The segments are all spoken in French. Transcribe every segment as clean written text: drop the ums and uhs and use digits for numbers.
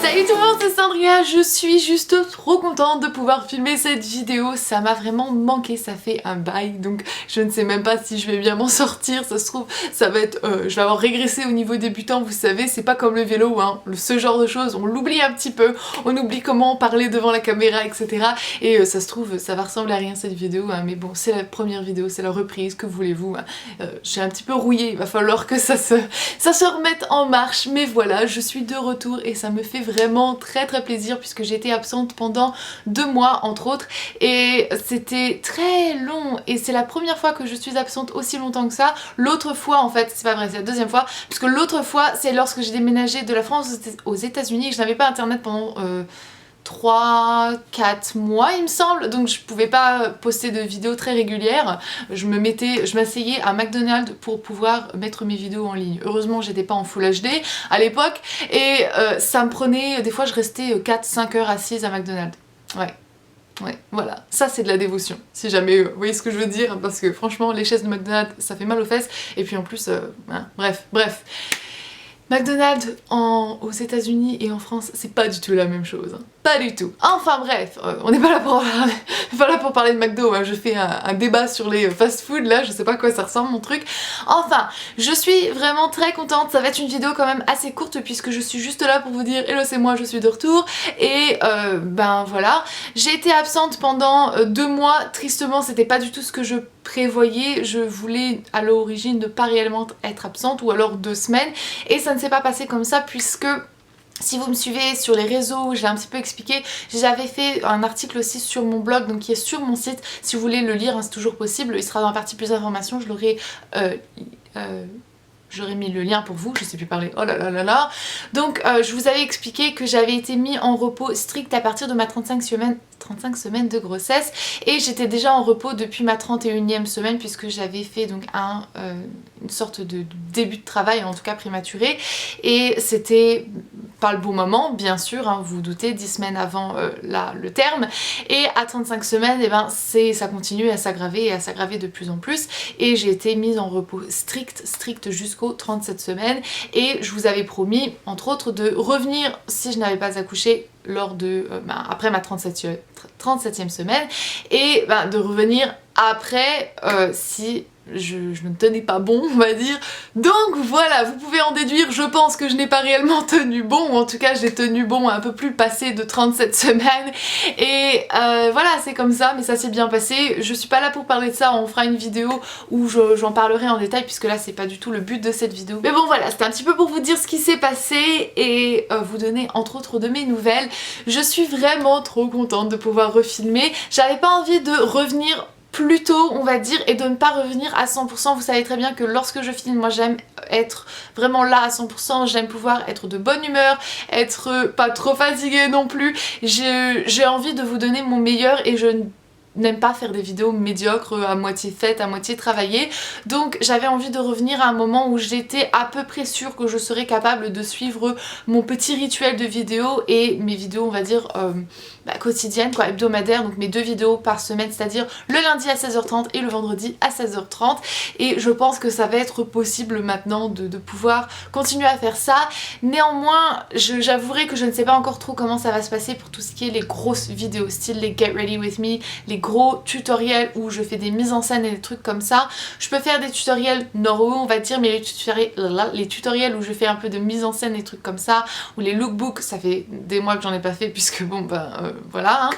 Salut tout le monde, c'est Sandria, je suis juste trop contente de pouvoir filmer cette vidéo, ça m'a vraiment manqué, ça fait un bail, donc je ne sais même pas si je vais bien m'en sortir, ça se trouve, ça va être, je vais avoir régressé au niveau débutant, vous savez, c'est pas comme le vélo, hein, ce genre de choses, on l'oublie un petit peu, on oublie comment parler devant la caméra, etc. Et ça se trouve, ça va ressembler à rien cette vidéo, hein, mais bon, c'est la première vidéo, c'est la reprise, que voulez-vous, hein. J'ai un petit peu rouillé, il va falloir que ça se remette en marche, mais voilà, je suis de retour et ça me fait vraiment très plaisir puisque j'ai été absente pendant 2 mois entre autres et c'était très long et c'est la première fois que je suis absente aussi longtemps que ça. L'autre fois en fait, c'est pas vrai, c'est la deuxième fois, puisque l'autre fois c'est lorsque j'ai déménagé de la France aux États-Unis et que je n'avais pas internet pendant 3-4 mois il me semble, donc je pouvais pas poster de vidéos très régulières. Je m'asseyais à McDonald's pour pouvoir mettre mes vidéos en ligne. Heureusement j'étais pas en Full HD à l'époque et ça me prenait, des fois je restais 4-5 heures assise à McDonald's. Ouais, voilà, ça c'est de la dévotion, si jamais vous voyez ce que je veux dire, parce que franchement les chaises de McDonald's ça fait mal aux fesses, et puis en plus, hein, bref. McDonald's aux États-Unis et en France, c'est pas du tout la même chose. Hein. Pas du tout. Enfin bref, on n'est pas là pour parler de McDo, hein. Je fais un débat sur les fast-food là, je sais pas à quoi ça ressemble mon truc. Enfin, je suis vraiment très contente, ça va être une vidéo quand même assez courte puisque je suis juste là pour vous dire hello c'est moi, je suis de retour. Et ben voilà, j'ai été absente pendant 2 mois, tristement c'était pas du tout ce que je prévoyais, je voulais à l'origine ne pas réellement être absente ou alors 2 semaines et ça ne s'est pas passé comme ça puisque si vous me suivez sur les réseaux, je l'ai un petit peu expliqué, j'avais fait un article aussi sur mon blog, donc qui est sur mon site, si vous voulez le lire, hein, c'est toujours possible, il sera dans la partie plus d'informations, je l'aurai... J'aurais mis le lien pour vous, je sais plus parler, oh là là là là. Donc je vous avais expliqué que j'avais été mis en repos strict à partir de ma 35 semaines de grossesse et j'étais déjà en repos depuis ma 31e semaine puisque j'avais fait donc une sorte de début de travail, en tout cas prématuré, et c'était pas le bon moment bien sûr, hein, vous vous doutez, 10 semaines avant le terme, et à 35 semaines et ben ça continue à s'aggraver et à s'aggraver de plus en plus et j'ai été mise en repos strict jusqu'aux 37 semaines et je vous avais promis entre autres de revenir si je n'avais pas accouché lors de après ma 37e semaine et de revenir après si je ne tenais pas bon, on va dire. Donc voilà, vous pouvez en déduire, je pense que je n'ai pas réellement tenu bon, ou en tout cas j'ai tenu bon un peu plus passé de 37 semaines et voilà, c'est comme ça, mais ça s'est bien passé. Je suis pas là pour parler de ça, on fera une vidéo où j'en parlerai en détail puisque là c'est pas du tout le but de cette vidéo. Mais bon voilà, c'était un petit peu pour vous dire ce qui s'est passé et vous donner entre autres de mes nouvelles. Je suis vraiment trop contente de pouvoir refilmer, j'avais pas envie de revenir plus tôt on va dire et de ne pas revenir à 100%, vous savez très bien que lorsque je filme moi j'aime être vraiment là à 100%, j'aime pouvoir être de bonne humeur, être pas trop fatiguée non plus, j'ai envie de vous donner mon meilleur et je n'aime pas faire des vidéos médiocres, à moitié faites, à moitié travaillées, donc j'avais envie de revenir à un moment où j'étais à peu près sûre que je serais capable de suivre mon petit rituel de vidéos et mes vidéos on va dire quotidiennes, quoi, hebdomadaires, donc mes 2 vidéos par semaine, c'est-à-dire le lundi à 16h30 et le vendredi à 16h30 et je pense que ça va être possible maintenant de pouvoir continuer à faire ça. Néanmoins j'avouerai que je ne sais pas encore trop comment ça va se passer pour tout ce qui est les grosses vidéos style les Get Ready With Me, les gros tutoriels où je fais des mises en scène et des trucs comme ça. Je peux faire des tutoriels normaux on va dire, mais les tutoriels où je fais un peu de mise en scène et des trucs comme ça, ou les lookbooks, ça fait des mois que j'en ai pas fait puisque bon voilà, hein,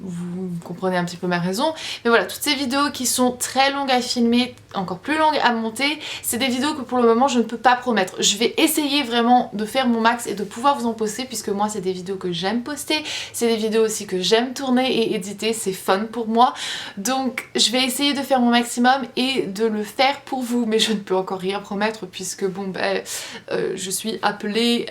vous comprenez un petit peu ma raison, mais voilà, toutes ces vidéos qui sont très longues à filmer, encore plus longues à monter, c'est des vidéos que pour le moment je ne peux pas promettre. Je vais essayer vraiment de faire mon max et de pouvoir vous en poster puisque moi c'est des vidéos que j'aime poster, c'est des vidéos aussi que j'aime tourner et éditer, c'est fun pour moi, donc je vais essayer de faire mon maximum et de le faire pour vous, mais je ne peux encore rien promettre puisque bon je suis appelée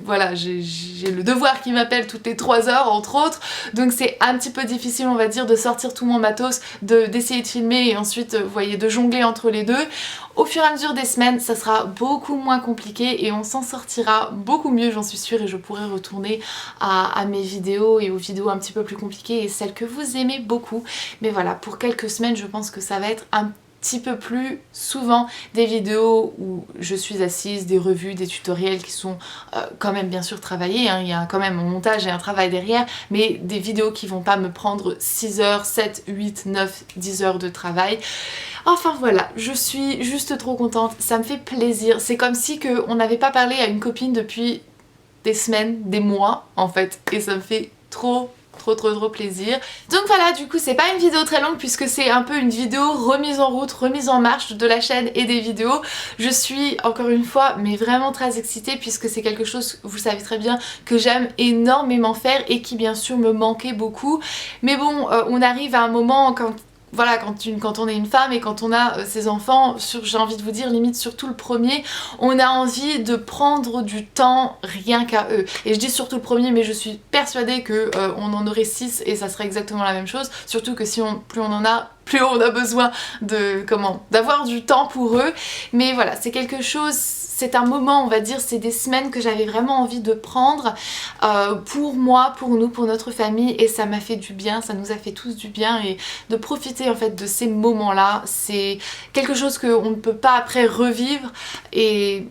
voilà, j'ai le devoir qui m'appelle toutes les 3 heures entre autres, donc c'est un petit peu difficile on va dire de sortir tout mon matos, d'essayer de filmer et ensuite vous voyez de jongler entre les deux. Au fur et à mesure des semaines ça sera beaucoup moins compliqué et on s'en sortira beaucoup mieux j'en suis sûre, et je pourrai retourner à mes vidéos et aux vidéos un petit peu plus compliquées et celles que vous aimez beaucoup, mais voilà, pour quelques semaines je pense que ça va être un petit peu plus souvent des vidéos où je suis assise, des revues, des tutoriels qui sont quand même bien sûr travaillés, hein. Il y a quand même un montage et un travail derrière, mais des vidéos qui vont pas me prendre 6 heures, 7, 8, 9, 10 heures de travail. Enfin voilà, je suis juste trop contente, ça me fait plaisir. C'est comme si on n'avait pas parlé à une copine depuis des semaines, des mois en fait, et ça me fait trop plaisir. Donc voilà, du coup c'est pas une vidéo très longue puisque c'est un peu une vidéo remise en route, remise en marche de la chaîne et des vidéos. Je suis encore une fois mais vraiment très excitée puisque c'est quelque chose, vous savez très bien, que j'aime énormément faire et qui bien sûr me manquait beaucoup. Mais bon, on arrive à un moment quand... Voilà, quand on est une femme et quand on a ses enfants, j'ai envie de vous dire, limite surtout le premier, on a envie de prendre du temps rien qu'à eux. Et je dis surtout le premier, mais je suis persuadée qu'on en aurait 6 et ça serait exactement la même chose. Surtout que plus on en a, plus on a besoin d'avoir du temps pour eux. Mais voilà, c'est quelque chose... C'est un moment, on va dire, c'est des semaines que j'avais vraiment envie de prendre pour moi, pour nous, pour notre famille, et ça m'a fait du bien, ça nous a fait tous du bien, et de profiter en fait de ces moments-là, c'est quelque chose qu'on ne peut pas après revivre et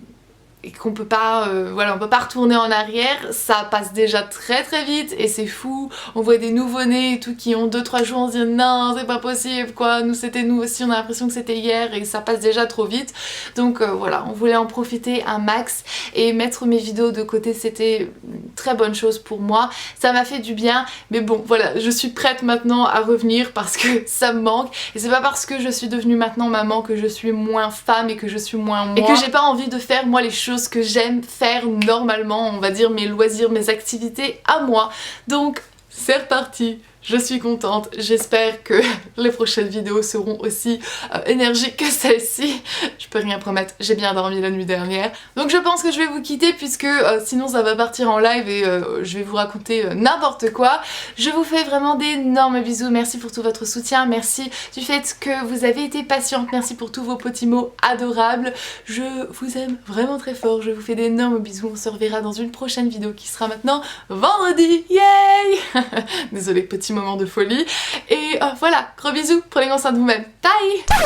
qu'on peut pas, voilà, on peut pas retourner en arrière, ça passe déjà très vite et c'est fou. On voit des nouveau-nés et tout qui ont 2-3 jours, on se dit non c'est pas possible quoi, nous aussi on a l'impression que c'était hier et ça passe déjà trop vite. Donc voilà, on voulait en profiter un max et mettre mes vidéos de côté, c'était une très bonne chose pour moi, ça m'a fait du bien, mais bon voilà, je suis prête maintenant à revenir parce que ça me manque et c'est pas parce que je suis devenue maintenant maman que je suis moins femme et que je suis moins moi et que j'ai pas envie de faire moi les choses que j'aime faire normalement, on va dire mes loisirs, mes activités à moi. Donc c'est reparti, je suis contente, j'espère que les prochaines vidéos seront aussi énergiques que celle-ci. Je peux rien promettre, j'ai bien dormi la nuit dernière. Donc je pense que je vais vous quitter puisque sinon ça va partir en live et je vais vous raconter n'importe quoi. Je vous fais vraiment d'énormes bisous, merci pour tout votre soutien, merci du fait que vous avez été patiente, merci pour tous vos petits mots adorables. Je vous aime vraiment très fort, je vous fais d'énormes bisous, on se reverra dans une prochaine vidéo qui sera maintenant vendredi, yay. Désolée, petit moment de folie. Et voilà, gros bisous, prenez grand soin de vous-même. Bye.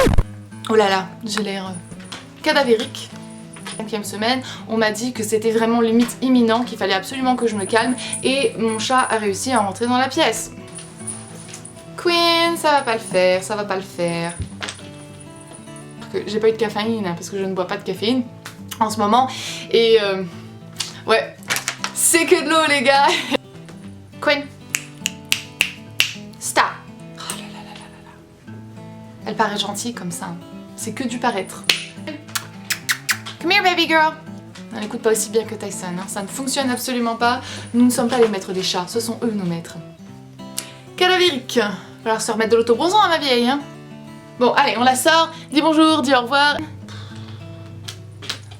Oh là là, j'ai l'air cadavérique. 5e semaine, on m'a dit que c'était vraiment limite imminent, qu'il fallait absolument que je me calme et mon chat a réussi à rentrer dans la pièce. Queen, ça va pas le faire, ça va pas le faire. J'ai pas eu de caféine hein, parce que je ne bois pas de caféine en ce moment et ouais, c'est que de l'eau les gars. Queen. Stop. Oh là là là là là. Elle paraît gentille comme ça. C'est que du paraître. Come here baby girl. Elle n'écoute pas aussi bien que Tyson. Hein. Ça ne fonctionne absolument pas. Nous ne sommes pas les maîtres des chats. Ce sont eux nos maîtres. Cadavérique. Il va falloir se remettre de l'autobronzant à ma vieille. Hein. Bon allez, on la sort. Dis bonjour, dis au revoir.